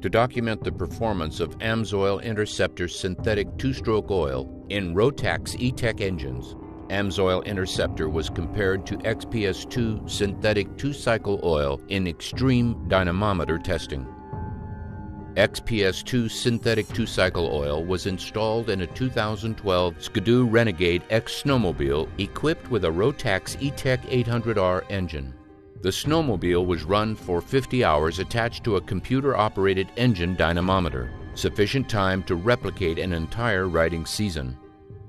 to document the performance of AMSOIL Interceptor synthetic two-stroke oil in Rotax E-Tech engines. AMSOIL Interceptor was compared to XPS2 synthetic two-cycle oil in extreme dynamometer testing. XPS2 synthetic two-cycle oil was installed in a 2012 Ski-Doo Renegade X snowmobile equipped with a Rotax E-Tech 800R engine. The snowmobile was run for 50 hours attached to a computer-operated engine dynamometer, sufficient time to replicate an entire riding season.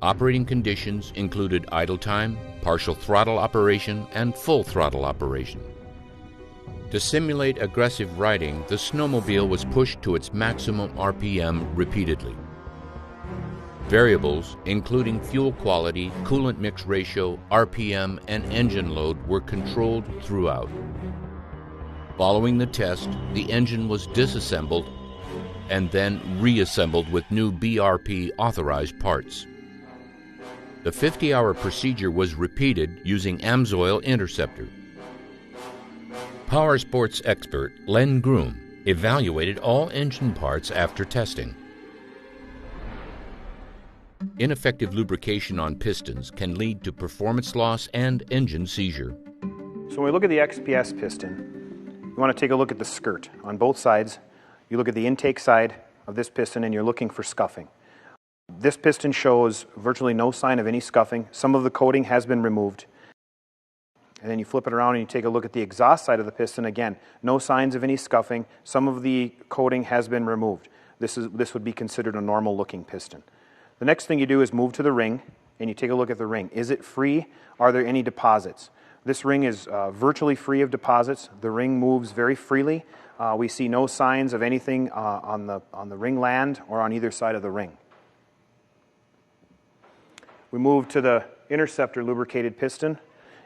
Operating conditions included idle time, partial throttle operation, and full throttle operation. To simulate aggressive riding, the snowmobile was pushed to its maximum RPM repeatedly. Variables, including fuel quality, coolant mix ratio, RPM, and engine load, were controlled throughout. Following the test, the engine was disassembled and then reassembled with new BRP authorized parts. The 50-hour procedure was repeated using AMSOIL Interceptor. Power sports expert Len Groom evaluated all engine parts after testing. Ineffective lubrication on pistons can lead to performance loss and engine seizure. So when we look at the XPS piston, you want to take a look at the skirt on both sides. You look at the intake side of this piston and you're looking for scuffing. This piston shows virtually no sign of any scuffing. Some of the coating has been removed. And then you flip it around and you take a look at the exhaust side of the piston. Again, no signs of any scuffing. Some of the coating has been removed. This would be considered a normal looking piston. The next thing you do is move to the ring and you take a look at the ring. Is it free? Are there any deposits? This ring is virtually free of deposits. The ring moves very freely. We see no signs of anything on the ring land or on either side of the ring. We move to the Interceptor lubricated piston,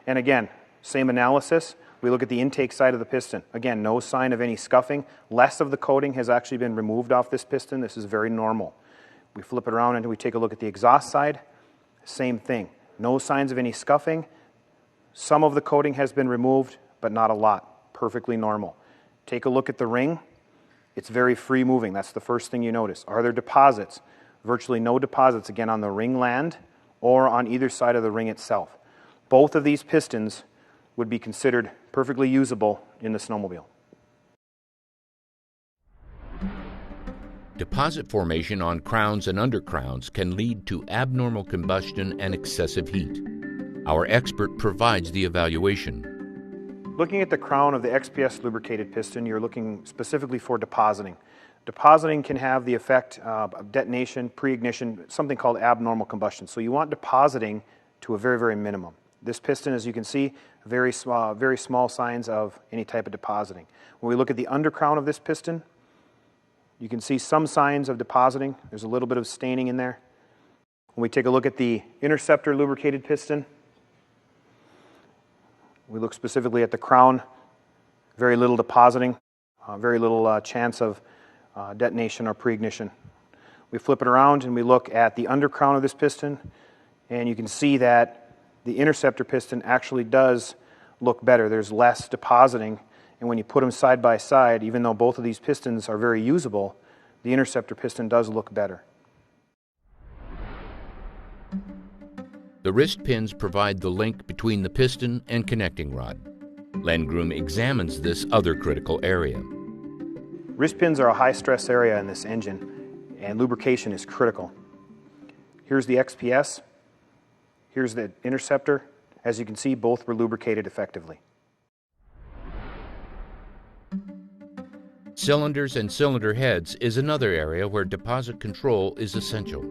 and again, same analysis. We look at the intake side of the piston. Again, no sign of any scuffing. Less of the coating has actually been removed off this piston. This is very normal. We flip it around and we take a look at the exhaust side. Same thing. No signs of any scuffing. Some of the coating has been removed, but not a lot. Perfectly normal. Take a look at the ring. It's very free moving. That's the first thing you notice. Are there deposits? Virtually no deposits, again, on the ring land or on either side of the ring itself. Both of these pistons would be considered perfectly usable in the snowmobile. Deposit formation on crowns and undercrowns can lead to abnormal combustion and excessive heat. Our expert provides the evaluation. Looking at the crown of the XPS lubricated piston, you're looking specifically for depositing. Depositing can have the effect of detonation, pre-ignition, something called abnormal combustion. So you want depositing to a very, very minimum. This piston, as you can see, very small signs of any type of depositing. When we look at the undercrown of this piston, you can see some signs of depositing. There's a little bit of staining in there. When we take a look at the Interceptor lubricated piston, we look specifically at the crown, very little depositing, very little chance of detonation or pre-ignition. We flip it around and we look at the undercrown of this piston, and you can see that the Interceptor piston actually does look better. There's less depositing, and when you put them side by side, even though both of these pistons are very usable, the Interceptor piston does look better. The wrist pins provide the link between the piston and connecting rod. Len Groom examines this other critical area. Wrist pins are a high-stress area in this engine, and lubrication is critical. Here's the XPS. Here's the Interceptor. As you can see, both were lubricated effectively. Cylinders and cylinder heads is another area where deposit control is essential.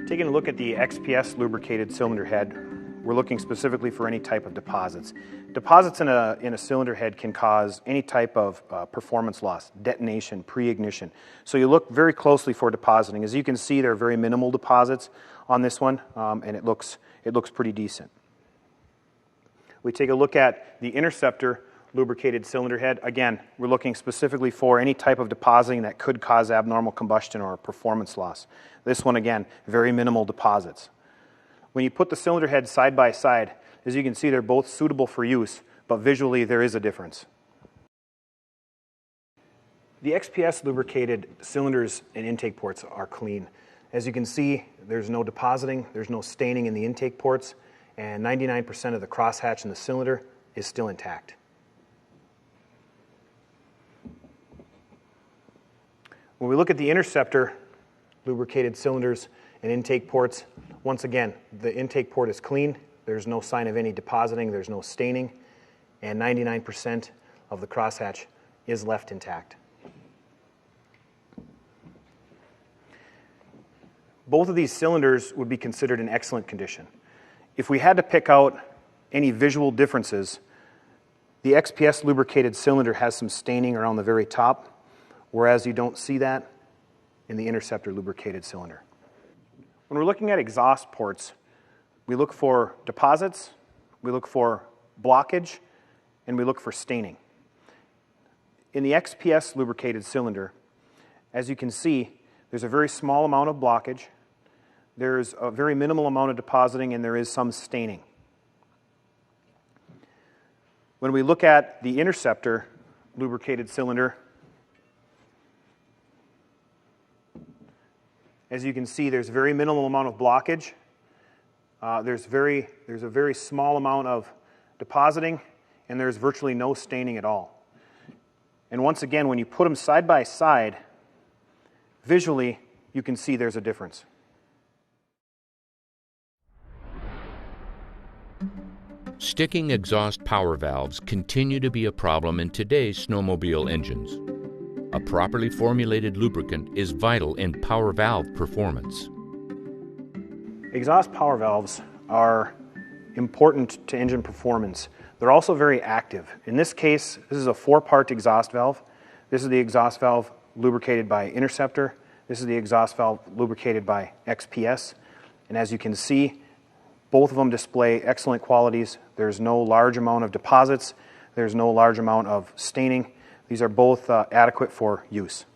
Taking a look at the XPS lubricated cylinder head, we're looking specifically for any type of deposits. Deposits in a cylinder head can cause any type of performance loss, detonation, pre-ignition. So you look very closely for depositing. As you can see, there are very minimal deposits on this one, and it looks pretty decent. We take a look at the Interceptor lubricated cylinder head. Again, we're looking specifically for any type of depositing that could cause abnormal combustion or performance loss. This one, again, very minimal deposits. When you put the cylinder heads side by side, as you can see, they're both suitable for use, but visually there is a difference. The XPS lubricated cylinders and intake ports are clean. As you can see, there's no depositing, there's no staining in the intake ports, and 99% of the crosshatch in the cylinder is still intact. When we look at the Interceptor lubricated cylinders and intake ports, once again, the intake port is clean, there's no sign of any depositing, there's no staining, and 99% of the crosshatch is left intact. Both of these cylinders would be considered in excellent condition. If we had to pick out any visual differences, the XPS lubricated cylinder has some staining around the very top, whereas you don't see that in the Interceptor lubricated cylinder. When we're looking at exhaust ports, we look for deposits, we look for blockage, and we look for staining. In the XPS lubricated cylinder, as you can see, there's a very small amount of blockage, there's a very minimal amount of depositing, and there is some staining. When we look at the Interceptor lubricated cylinder, as you can see, there's a very minimal amount of blockage. There's a very small amount of depositing, and there's virtually no staining at all. And once again, when you put them side by side, visually, you can see there's a difference. Sticking exhaust power valves continue to be a problem in today's snowmobile engines. A properly formulated lubricant is vital in power valve performance. Exhaust power valves are important to engine performance. They're also very active. In this case, this is a 4-part exhaust valve. This is the exhaust valve lubricated by Interceptor. This is the exhaust valve lubricated by XPS. And as you can see, both of them display excellent qualities. There's no large amount of deposits. There's no large amount of staining. These are both adequate for use.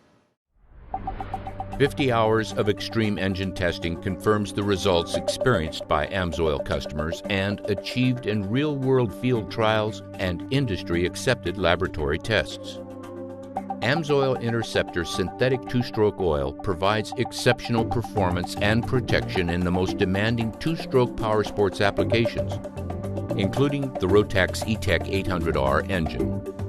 50 hours of extreme engine testing confirms the results experienced by AMSOIL customers and achieved in real-world field trials and industry-accepted laboratory tests. AMSOIL Interceptor synthetic 2-stroke oil provides exceptional performance and protection in the most demanding 2-stroke power sports applications, including the Rotax E-TEC 800R engine.